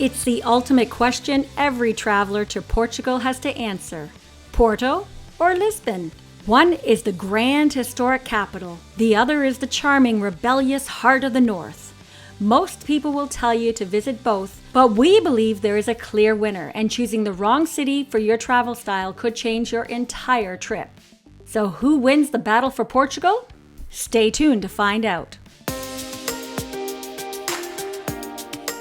It's the ultimate question every traveler to Portugal has to answer. Porto or Lisbon? One is the grand historic capital. The other is the charming, rebellious heart of the north. Most people will tell you to visit both, but we believe there is a clear winner, and choosing the wrong city for your travel style could change your entire trip. So who wins the battle for Portugal? Stay tuned to find out.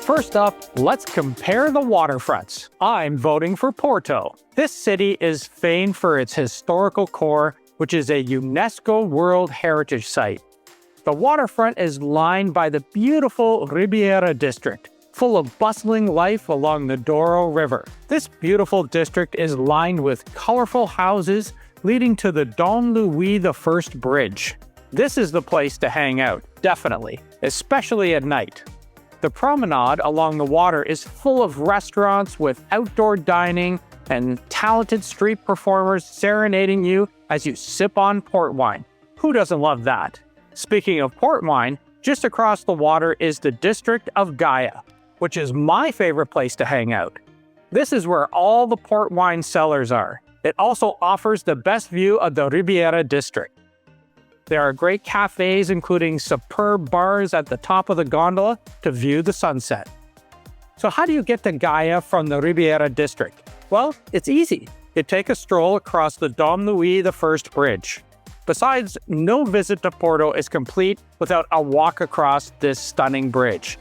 First up, let's compare the waterfronts. I'm voting for Porto. This city is famed for its historical core, which is a UNESCO World Heritage Site. The waterfront is lined by the beautiful Ribeira district, full of bustling life along the Douro River. This beautiful district is lined with colorful houses leading to the Dom Louis I Bridge. This is the place to hang out, definitely, especially at night. The promenade along the water is full of restaurants with outdoor dining and talented street performers serenading you as you sip on port wine. Who doesn't love that? Speaking of port wine, just across the water is the district of Gaia, which is my favorite place to hang out. This is where all the port wine cellars are. It also offers the best view of the Ribeira district. There are great cafes, including superb bars at the top of the gondola to view the sunset. So how do you get to Gaia from the Ribeira district? Well, it's easy. You take a stroll across the Dom Louis I Bridge. Besides, no visit to Porto is complete without a walk across this stunning bridge.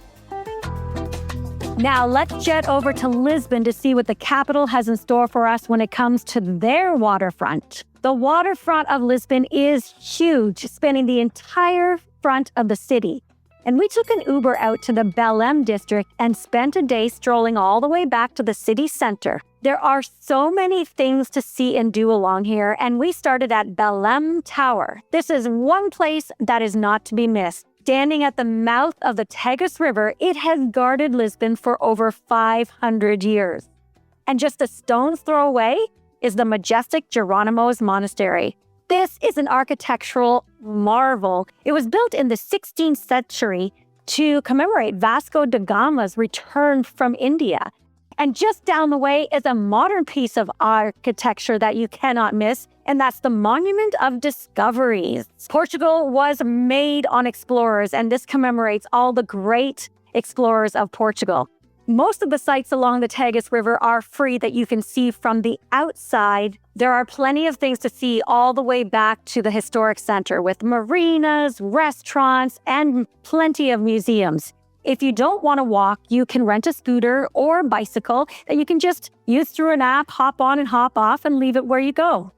Now let's jet over to Lisbon to see what the capital has in store for us when it comes to their waterfront. The waterfront of Lisbon is huge, spanning the entire front of the city. And we took an Uber out to the Belém district and spent a day strolling all the way back to the city center. There are so many things to see and do along here, and we started at Belém Tower. This is one place that is not to be missed. Standing at the mouth of the Tagus River, it has guarded Lisbon for over 500 years. And just a stone's throw away is the majestic Jerónimos Monastery. This is an architectural marvel. It was built in the 16th century to commemorate Vasco da Gama's return from India. And just down the way is a modern piece of architecture that you cannot miss, and that's the Monument of Discoveries. Portugal was made on explorers, and this commemorates all the great explorers of Portugal. Most of the sites along the Tagus River are free that you can see from the outside. There are plenty of things to see all the way back to the historic center with marinas, restaurants, and plenty of museums. If you don't want to walk, you can rent a scooter or bicycle that you can just use through an app, hop on and hop off, and leave it where you go.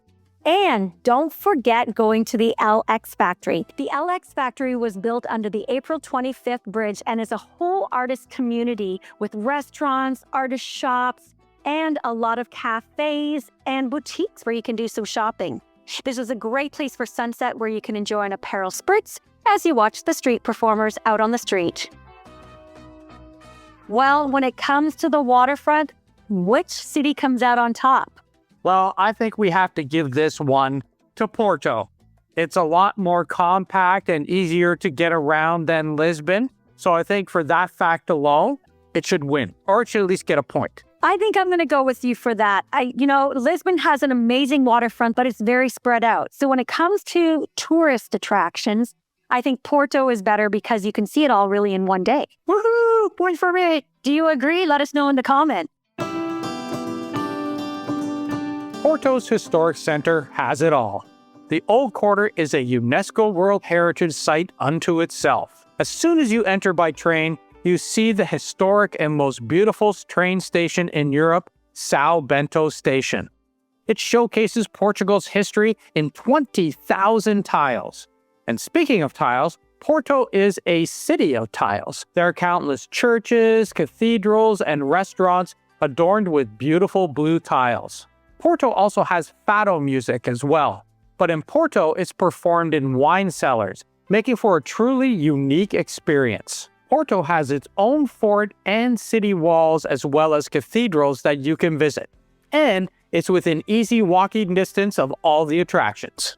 And don't forget going to the LX Factory. The LX Factory was built under the April 25th Bridge and is a whole artist community with restaurants, artist shops, and a lot of cafes and boutiques where you can do some shopping. This is a great place for sunset where you can enjoy an apparel spritz as you watch the street performers out on the street. Well, when it comes to the waterfront, which city comes out on top? Well, I think we have to give this one to Porto. It's a lot more compact and easier to get around than Lisbon. So I think for that fact alone, it should win, or it should at least get a point. I think I'm going to go with you for that. Lisbon has an amazing waterfront, but it's very spread out. So when it comes to tourist attractions, I think Porto is better because you can see it all really in one day. Woohoo! Point for me! Do you agree? Let us know in the comment. Porto's historic center has it all. The Old Quarter is a UNESCO World Heritage Site unto itself. As soon as you enter by train, you see the historic and most beautiful train station in Europe, São Bento Station. It showcases Portugal's history in 20,000 tiles. And speaking of tiles, Porto is a city of tiles. There are countless churches, cathedrals, and restaurants adorned with beautiful blue tiles. Porto also has fado music as well. But in Porto, it's performed in wine cellars, making for a truly unique experience. Porto has its own fort and city walls as well as cathedrals that you can visit. And it's within easy walking distance of all the attractions.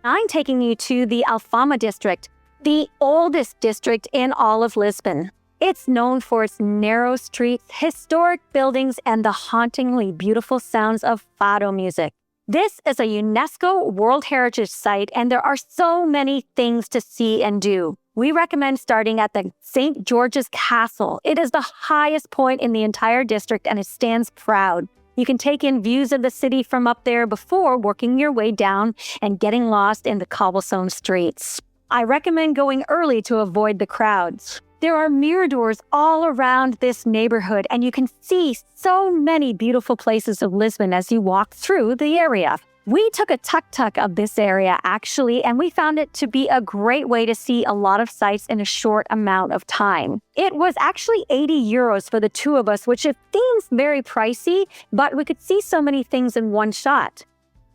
I'm taking you to the Alfama district, the oldest district in all of Lisbon. It's known for its narrow streets, historic buildings, and the hauntingly beautiful sounds of fado music. This is a UNESCO World Heritage Site, and there are so many things to see and do. We recommend starting at the St. George's Castle. It is the highest point in the entire district, and it stands proud. You can take in views of the city from up there before working your way down and getting lost in the cobblestone streets. I recommend going early to avoid the crowds. There are miradors all around this neighborhood, and you can see so many beautiful places of Lisbon as you walk through the area. We took a tuk-tuk of this area, actually, and we found it to be a great way to see a lot of sights in a short amount of time. It was actually 80 euros for the two of us, which it seems very pricey, but we could see so many things in one shot.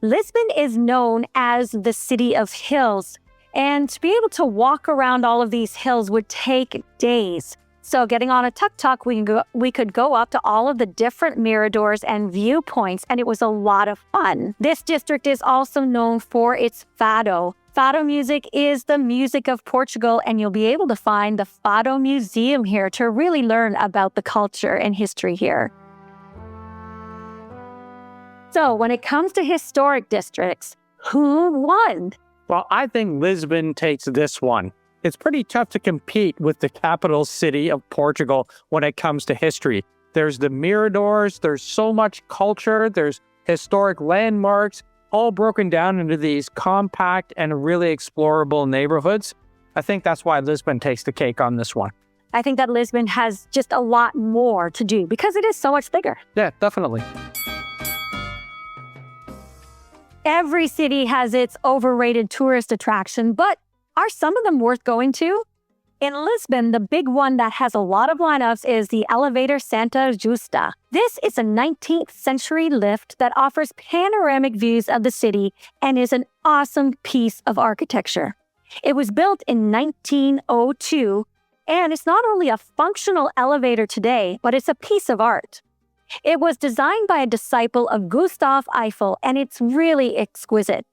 Lisbon is known as the City of Hills, and to be able to walk around all of these hills would take days. So getting on a tuk-tuk, we could go up to all of the different miradors and viewpoints, and it was a lot of fun. This district is also known for its fado. Fado music is the music of Portugal, and you'll be able to find the Fado Museum here to really learn about the culture and history here. So when it comes to historic districts, who won? Well, I think Lisbon takes this one. It's pretty tough to compete with the capital city of Portugal when it comes to history. There's the miradors, there's so much culture, there's historic landmarks, all broken down into these compact and really explorable neighborhoods. I think that's why Lisbon takes the cake on this one. I think that Lisbon has just a lot more to do because it is so much bigger. Yeah, definitely. Every city has its overrated tourist attraction, but are some of them worth going to? In Lisbon, the big one that has a lot of lineups is the Elevator Santa Justa. This is a 19th century lift that offers panoramic views of the city and is an awesome piece of architecture. It was built in 1902, and it's not only a functional elevator today, but it's a piece of art. It was designed by a disciple of Gustav Eiffel, and it's really exquisite.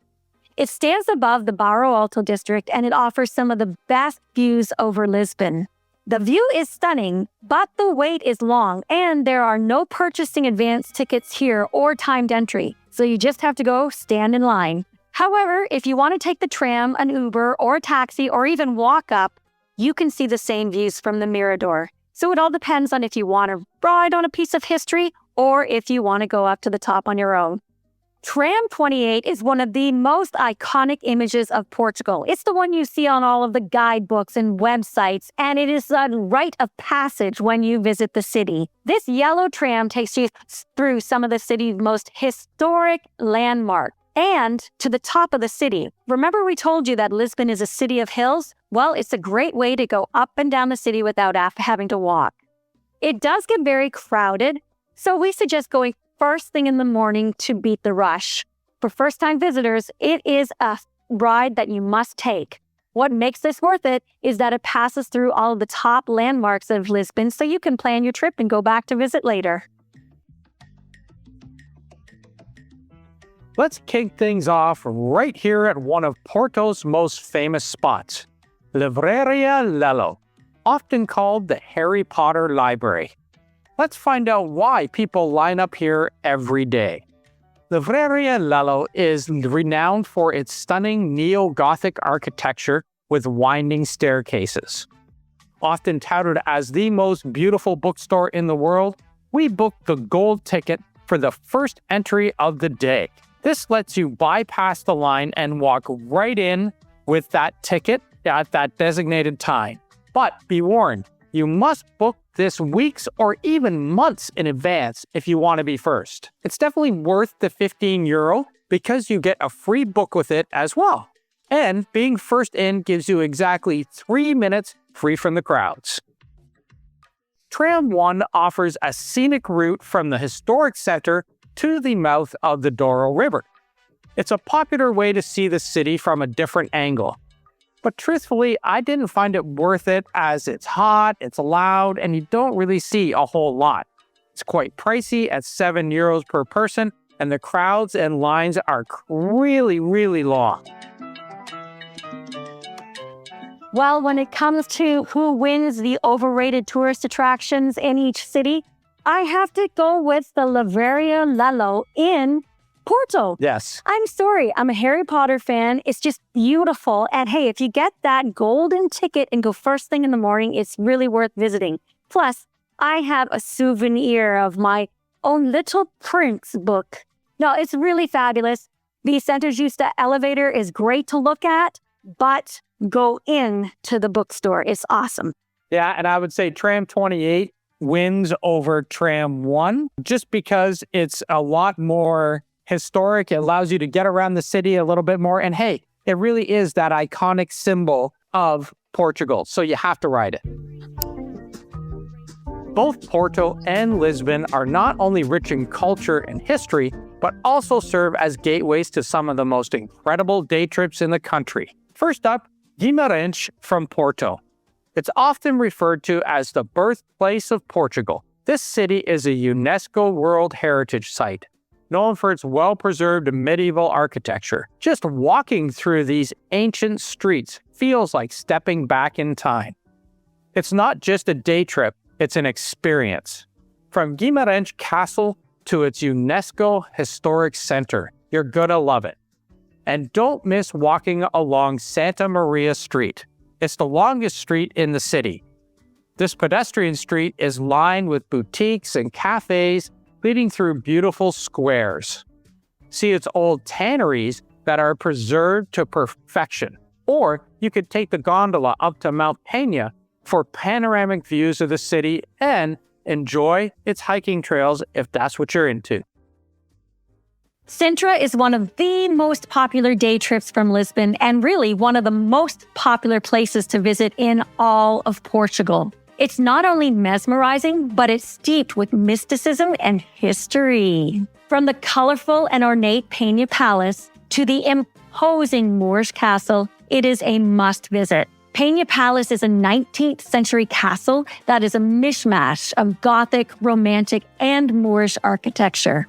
It stands above the Bairro Alto district, and it offers some of the best views over Lisbon. The view is stunning, but the wait is long, and there are no purchasing advance tickets here or timed entry, so you just have to go stand in line. However, if you want to take the tram, an Uber, or a taxi, or even walk up, you can see the same views from the Mirador. So it all depends on if you want to ride on a piece of history or if you want to go up to the top on your own. Tram 28 is one of the most iconic images of Portugal. It's the one you see on all of the guidebooks and websites, and it is a rite of passage when you visit the city. This yellow tram takes you through some of the city's most historic landmarks and to the top of the city. Remember we told you that Lisbon is a city of hills? Well, it's a great way to go up and down the city without having to walk. It does get very crowded, so we suggest going first thing in the morning to beat the rush. For first-time visitors, it is a ride that you must take. What makes this worth it is that it passes through all of the top landmarks of Lisbon, so you can plan your trip and go back to visit later. Let's kick things off right here at one of Porto's most famous spots, Livraria Lello, often called the Harry Potter Library. Let's find out why people line up here every day. Livraria Lello is renowned for its stunning neo-Gothic architecture with winding staircases. Often touted as the most beautiful bookstore in the world, we booked the gold ticket for the first entry of the day. This lets you bypass the line and walk right in with that ticket at that designated time. But be warned, you must book this weeks or even months in advance if you want to be first. It's definitely worth the €15 because you get a free book with it as well. And being first in gives you exactly 3 minutes free from the crowds. Tram 1 offers a scenic route from the historic center to the mouth of the Douro River. It's a popular way to see the city from a different angle. But truthfully, I didn't find it worth it as it's hot, it's loud, and you don't really see a whole lot. It's quite pricey at €7 per person, and the crowds and lines are really, really long. Well, when it comes to who wins the overrated tourist attractions in each city, I have to go with the Liveria Lello in Porto. Yes. I'm sorry, I'm a Harry Potter fan. It's just beautiful. And hey, if you get that golden ticket and go first thing in the morning, it's really worth visiting. Plus, I have a souvenir of my own Little Prince book. No, it's really fabulous. The Santa Justa elevator is great to look at, but go in to the bookstore. It's awesome. Yeah, and I would say Tram 28 wins over Tram 1 just because it's a lot more historic. It allows you to get around the city a little bit more. And hey, it really is that iconic symbol of Portugal. So you have to ride it. Both Porto and Lisbon are not only rich in culture and history, but also serve as gateways to some of the most incredible day trips in the country. First up, Guimarães from Porto. It's often referred to as the birthplace of Portugal. This city is a UNESCO World Heritage Site, known for its well-preserved medieval architecture. Just walking through these ancient streets feels like stepping back in time. It's not just a day trip, it's an experience. From Guimarães Castle to its UNESCO Historic Center, you're gonna love it. And don't miss walking along Santa Maria Street. It's the longest street in the city. This pedestrian street is lined with boutiques and cafes leading through beautiful squares. See its old tanneries that are preserved to perfection. Or you could take the gondola up to Mount Peña for panoramic views of the city and enjoy its hiking trails if that's what you're into. Sintra is one of the most popular day trips from Lisbon and really one of the most popular places to visit in all of Portugal. It's not only mesmerizing, but it's steeped with mysticism and history. From the colorful and ornate Peña Palace to the imposing Moorish castle, it is a must visit. Peña Palace is a 19th century castle that is a mishmash of Gothic, Romantic, and Moorish architecture.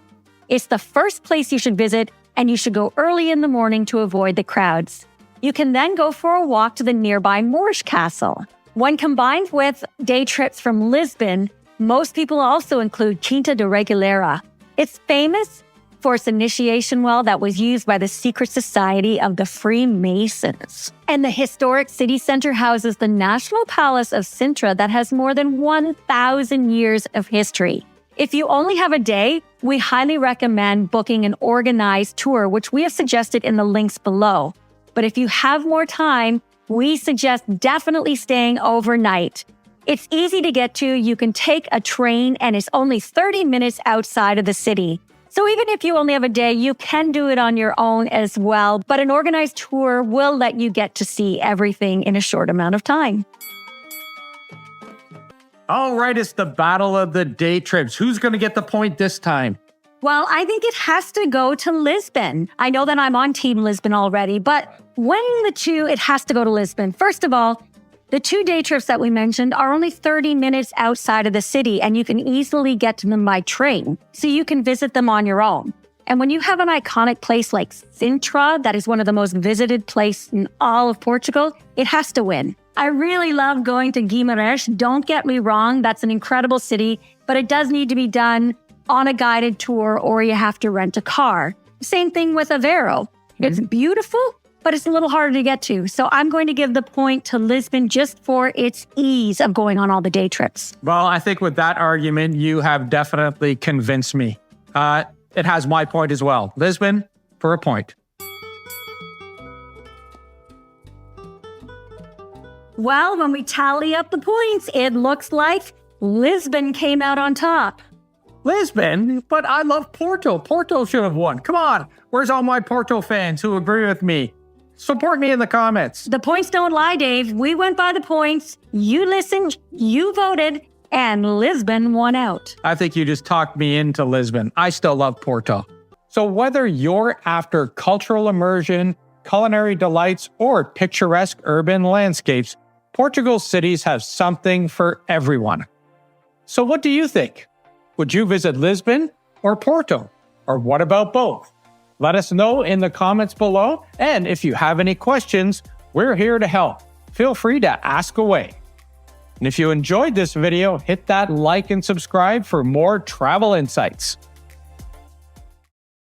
It's the first place you should visit, and you should go early in the morning to avoid the crowds. You can then go for a walk to the nearby Moorish castle. When combined with day trips from Lisbon, most people also include Quinta da Reguleira. It's famous for its initiation well that was used by the secret society of the Freemasons. And the historic city center houses the National Palace of Sintra that has more than 1,000 years of history. If you only have a day, we highly recommend booking an organized tour, which we have suggested in the links below. But if you have more time, we suggest definitely staying overnight. It's easy to get to. You can take a train and it's only 30 minutes outside of the city. So even if you only have a day, you can do it on your own as well. But an organized tour will let you get to see everything in a short amount of time. All right, it's the battle of the day trips. Who's going to get the point this time? Well, I think it has to go to Lisbon. I know that I'm on Team Lisbon already, but weighing the two, it has to go to Lisbon. First of all, the 2 day trips that we mentioned are only 30 minutes outside of the city, and you can easily get to them by train, so you can visit them on your own. And when you have an iconic place like Sintra, that is one of the most visited places in all of Portugal, it has to win. I really love going to Guimarães. Don't get me wrong, that's an incredible city, but it does need to be done on a guided tour or you have to rent a car. Same thing with Aveiro. It's beautiful, but it's a little harder to get to. So I'm going to give the point to Lisbon just for its ease of going on all the day trips. Well, I think with that argument, you have definitely convinced me. It has my point as well. Lisbon for a point. Well, when we tally up the points, it looks like Lisbon came out on top. Lisbon? But I love Porto. Porto should have won. Come on. Where's all my Porto fans who agree with me? Support me in the comments. The points don't lie, Dave. We went by the points. You listened, you voted, and Lisbon won out. I think you just talked me into Lisbon. I still love Porto. So whether you're after cultural immersion, culinary delights, or picturesque urban landscapes, Portugal's cities have something for everyone. So what do you think? Would you visit Lisbon or Porto? Or what about both? Let us know in the comments below. And if you have any questions, we're here to help. feel free to ask away. And if you enjoyed this video, hit that like and subscribe for more travel insights.